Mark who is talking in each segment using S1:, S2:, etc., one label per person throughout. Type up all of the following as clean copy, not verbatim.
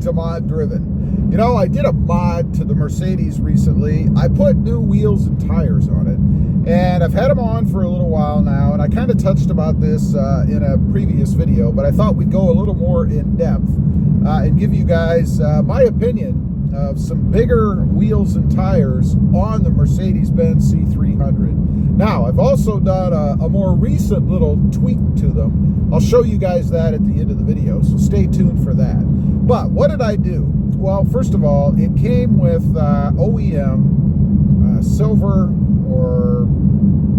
S1: to Mod Driven. You know, I did a mod to the Mercedes recently. I put new wheels and tires on it, and I've had them on for a little while now, and I kind of touched about this in a previous video, but I thought we'd go a little more in depth and give you guys my opinion of some bigger wheels and tires on the Mercedes-Benz C300. Now, I've also done a more recent little tweak to them. I'll show you guys that at the end of the video, so stay tuned for that. But what did I do? Well, first of all, it came with OEM silver, or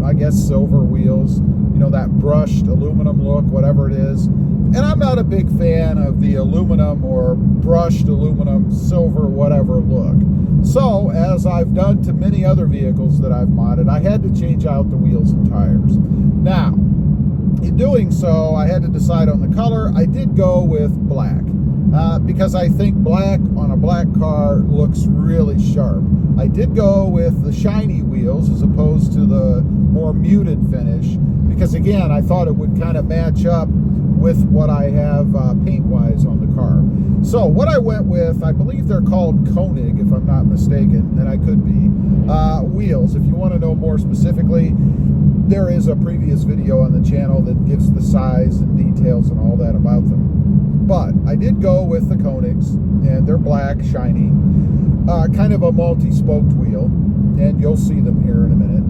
S1: I guess silver wheels, you know, that brushed aluminum look, whatever it is. And I'm not a big fan of the aluminum or brushed aluminum, silver, whatever look. So, as I've done to many other vehicles that I've modded, I had to change out the wheels and tires. Now, in doing so, I had to decide on the color. I did go with black because I think black on a black car looks really sharp. I did go with the shiny wheels as opposed to the more muted finish because, again, I thought it would kind of match up with what I have paint-wise on the car. So what I went with, I believe they're called Koenig, if I'm not mistaken, and I could be, wheels. If you want to know more specifically, there is a previous video on the channel that gives the size and details and all that about them. But I did go with the Koenigs, and they're black, shiny, kind of a multi-spoked wheel, and you'll see them here in a minute.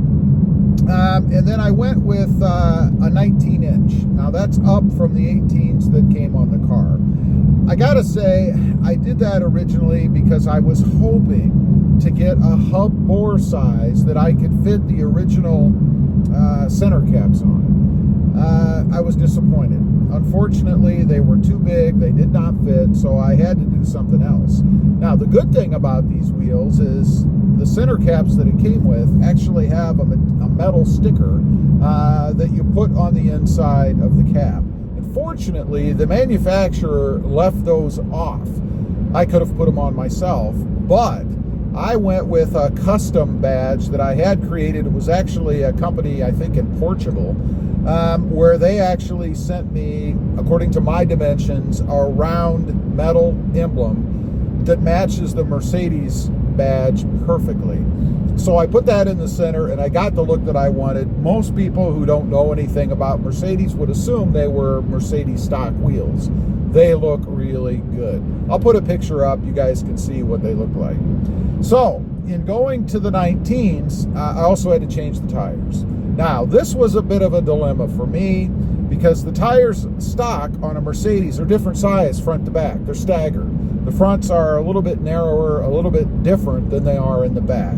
S1: And then I went with a 19-inch. Now that's up from the 18s that came on the car. I gotta say, I did that originally because I was hoping to get a hub bore size that I could fit the original center caps on. I was disappointed. Unfortunately, they were too big, they did not fit, so I had to do something else. Now, the good thing about these wheels is the center caps that it came with actually have a metal sticker that you put on the inside of the cap. Unfortunately, the manufacturer left those off. I could have put them on myself, but I went with a custom badge that I had created. It was actually a company, I think, in Portugal, where they actually sent me, according to my dimensions, a round metal emblem that matches the Mercedes badge perfectly. So I put that in the center, and I got the look that I wanted. Most people who don't know anything about Mercedes would assume they were Mercedes stock wheels. They look really good. I'll put a picture up. You guys can see what they look like. So, in going to the 19s, I also had to change the tires. Now, this was a bit of a dilemma for me because the tires stock on a Mercedes are different size front to back. They're staggered. The fronts are a little bit narrower, a little bit different than they are in the back.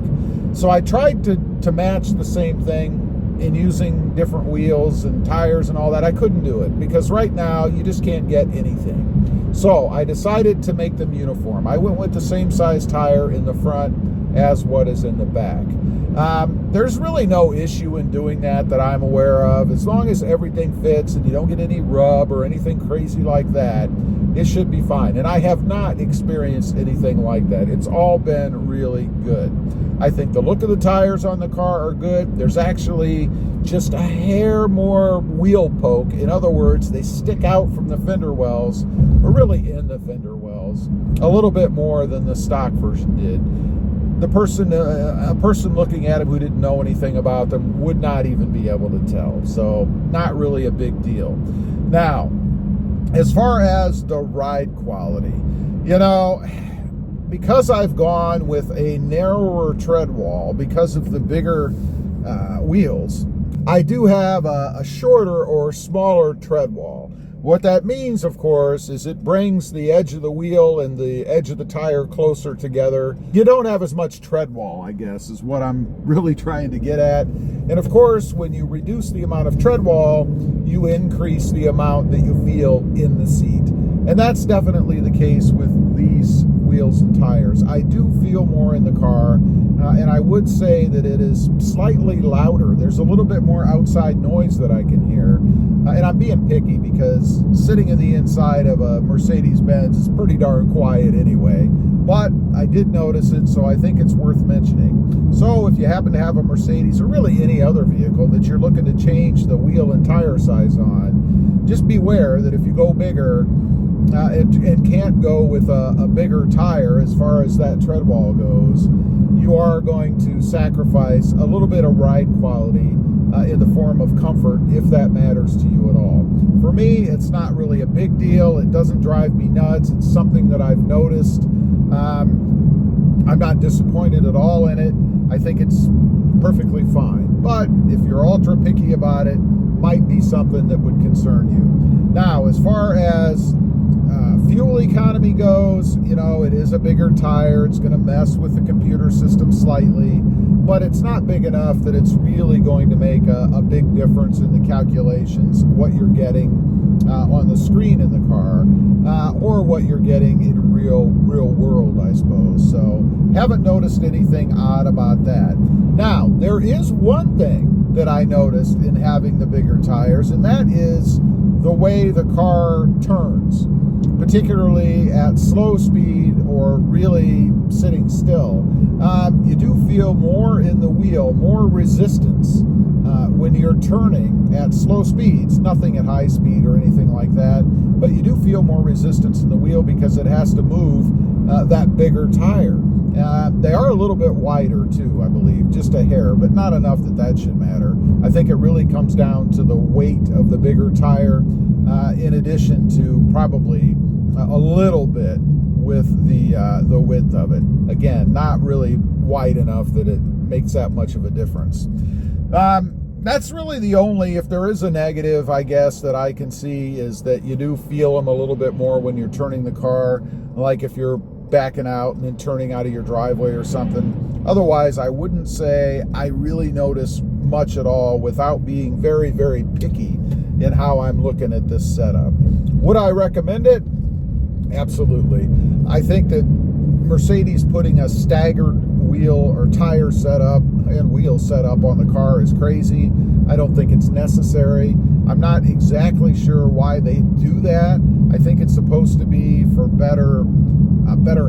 S1: So I tried to match the same thing in using different wheels and tires and all that. I couldn't do it because right now you just can't get anything. So I decided to make them uniform. I went with the same size tire in the front as what is in the back. There's really no issue in doing that I'm aware of. As long as everything fits and you don't get any rub or anything crazy like that, it should be fine. And I have not experienced anything like that. It's all been really good. I think the look of the tires on the car are good. There's actually just a hair more wheel poke. In other words, they stick out from the fender wells, or really in the fender wells, a little bit more than the stock version did. The person, a person looking at them who didn't know anything about them would not even be able to tell. So not really a big deal. Now, as far as the ride quality, you know, because I've gone with a narrower tread wall because of the bigger wheels, I do have a shorter or smaller tread wall. What that means, of course, is it brings the edge of the wheel and the edge of the tire closer together. You don't have as much tread wall, I guess, is what I'm really trying to get at. And of course, when you reduce the amount of tread wall, you increase the amount that you feel in the seat. And that's definitely the case with these wheels and tires. I do feel more in the car, and I would say that it is slightly louder. There's a little bit more outside noise that I can hear. And I'm being picky because sitting in the inside of a Mercedes-Benz is pretty darn quiet anyway. But I did notice it, so I think it's worth mentioning. So if you happen to have a Mercedes or really any other vehicle that you're looking to change the wheel and tire size on, just beware that if you go bigger, and can't go with a bigger tire as far as that tread wall goes, you are going to sacrifice a little bit of ride quality in the form of comfort, if that matters to you at all. For me, it's not really a big deal. It doesn't drive me nuts. It's something that I've noticed. I'm not disappointed at all in it. I think it's perfectly fine. But if you're ultra picky about it, might be something that would concern you. Now, as far as fuel economy goes, you know, it is a bigger tire. It's going to mess with the computer system slightly, but it's not big enough that it's really going to make a big difference in the calculations, what you're getting on the screen in the car, or what you're getting in real world, I suppose. So haven't noticed anything odd about that. Now, there is one thing that I noticed in having the bigger tires, and that is the way the car turns, particularly at slow speed or really sitting still. You do feel more in the wheel, more resistance when you're turning at slow speeds, nothing at high speed or anything like that, but you do feel more resistance in the wheel because it has to move that bigger tire. They are a little bit wider too, I believe, just a hair, but not enough that should matter. I think it really comes down to the weight of the bigger tire, in addition to probably a little bit with the width of it. Again, not really wide enough that it makes that much of a difference. That's really the only, if there is a negative, I guess, that I can see, is that you do feel them a little bit more when you're turning the car, like if you're backing out and then turning out of your driveway or something. Otherwise, I wouldn't say I really notice much at all without being very, very picky in how I'm looking at this setup. Would I recommend it? Absolutely. I think that Mercedes putting a staggered wheel or tire setup and wheel setup on the car is crazy. I don't think it's necessary. I'm not exactly sure why they do that. I think it's supposed to be for better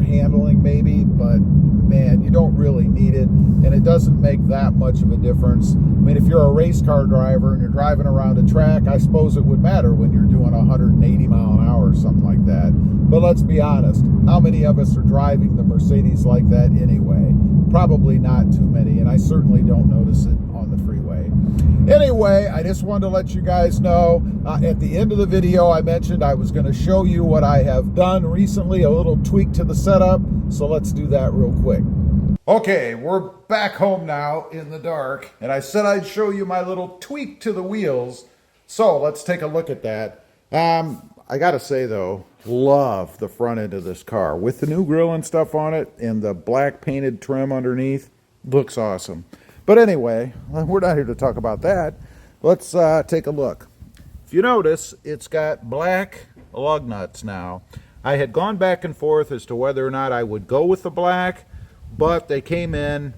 S1: handling maybe, but man, you don't really need it, and it doesn't make that much of a difference. I mean, if you're a race car driver and you're driving around a track, I suppose it would matter when you're doing 180 mile an hour or something like that. But let's be honest, how many of us are driving the Mercedes like that anyway? Probably not too many, and I certainly don't notice it on the freeway. Anyway, I just wanted to let you guys know, at the end of the video, I mentioned I was going to show you what I have done recently, a little tweak to the setup, so let's do that real quick. Okay, we're back home now in the dark, and I said I'd show you my little tweak to the wheels, so let's take a look at that. I gotta say though, love the front end of this car with the new grille and stuff on it and the black painted trim underneath. Looks awesome. But anyway, we're not here to talk about that. Let's take a look. If you notice, it's got black lug nuts now. I had gone back and forth as to whether or not I would go with the black, but they came in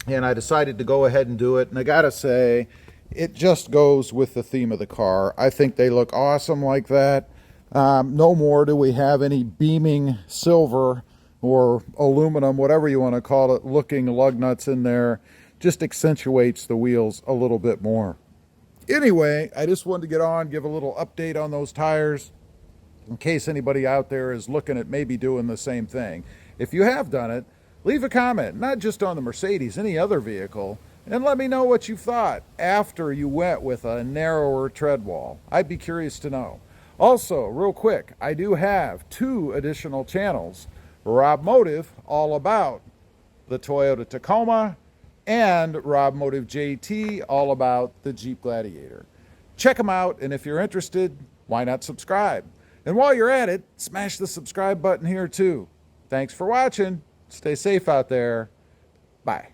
S1: and I decided to go ahead and do it. And I gotta say, it just goes with the theme of the car. I think they look awesome like that. No more do we have any beaming silver or aluminum, whatever you want to call it, looking lug nuts in there. Just accentuates the wheels a little bit more. Anyway, I just wanted to get on, give a little update on those tires in case anybody out there is looking at maybe doing the same thing. If you have done it, leave a comment, not just on the Mercedes, any other vehicle, and let me know what you thought after you went with a narrower tread wall. I'd be curious to know. Also, real quick, I do have 2 additional channels. Rob Motive, all about the Toyota Tacoma, and Rob Motive JT, all about the Jeep Gladiator. Check them out, and if you're interested, why not subscribe? And while you're at it, smash the subscribe button here too. Thanks for watching. Stay safe out there. Bye.